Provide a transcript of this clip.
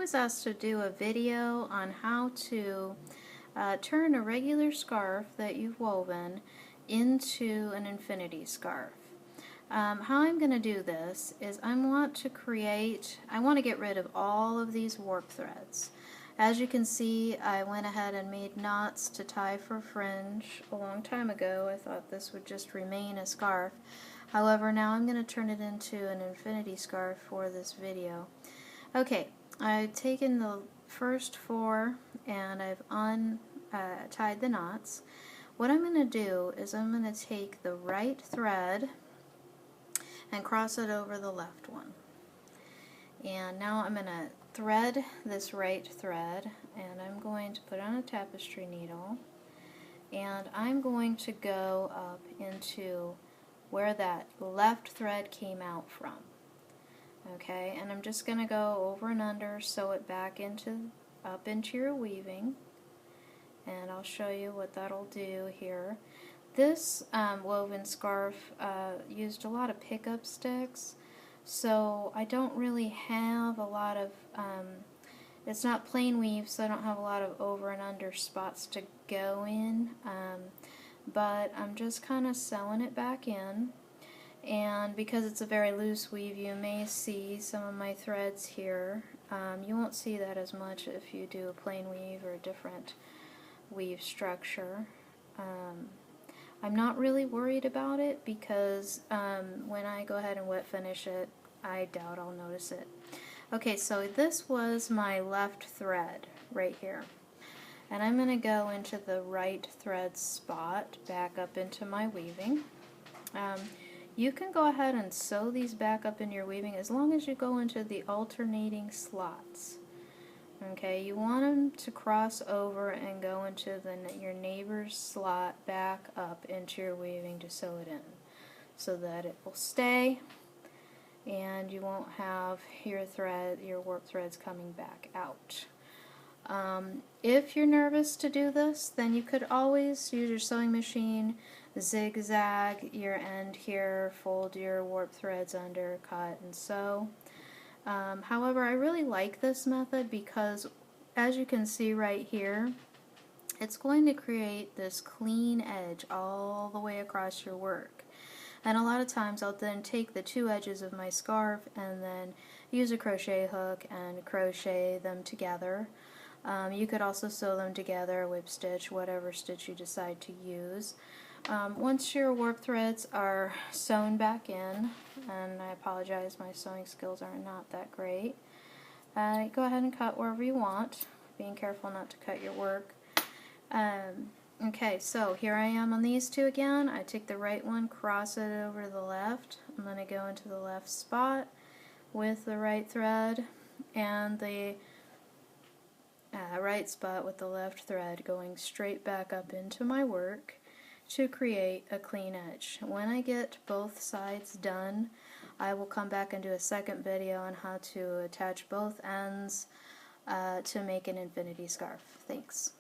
was asked to do a video on how to turn a regular scarf that you've woven into an infinity scarf. How I'm going to do this is I want to get rid of all of these warp threads. As you can see, I went ahead and made knots to tie for fringe a long time ago. I thought this would just remain a scarf. However, now I'm going to turn it into an infinity scarf for this video. Okay, I've taken the first 4 and I've tied the knots. What I'm going to do is I'm going to take the right thread and cross it over the left one. And now I'm going to thread this right thread, and I'm going to put on a tapestry needle, and I'm going to go up into where that left thread came out from. Okay, and I'm just going to go over and under, sew it back up into your weaving, and I'll show you what that'll do here. This woven scarf used a lot of pickup sticks, so I don't really have a lot of, it's not plain weave, so I don't have a lot of over and under spots to go in, but I'm just kind of sewing it back in. And because it's a very loose weave, you may see some of my threads here. You won't see that as much if you do a plain weave or a different weave structure. I'm not really worried about it because when I go ahead and wet finish it, I doubt I'll notice it. Okay, so this was my left thread right here. And I'm going to go into the right thread spot, back up into my weaving. You can go ahead and sew these back up in your weaving as long as you go into the alternating slots. Okay, you want them to cross over and go into your neighbor's slot back up into your weaving to sew it in so that it will stay and you won't have your warp threads coming back out. If you're nervous to do this, then you could always use your sewing machine, zigzag your end here, fold your warp threads under, cut, and sew. However, I really like this method because, as you can see right here, it's going to create this clean edge all the way across your work. And a lot of times I'll then take the 2 edges of my scarf and then use a crochet hook and crochet them together. You could also sew them together, whip stitch, whatever stitch you decide to use. Once your warp threads are sewn back in, and I apologize, my sewing skills are not that great, go ahead and cut wherever you want, being careful not to cut your work. Okay, so here I am on these 2 again. I take the right one, cross it over the left. I'm going to go into the left spot with the right thread, and the right spot with the left thread going straight back up into my work to create a clean edge. When I get both sides done, I will come back and do a second video on how to attach both ends to make an infinity scarf. Thanks.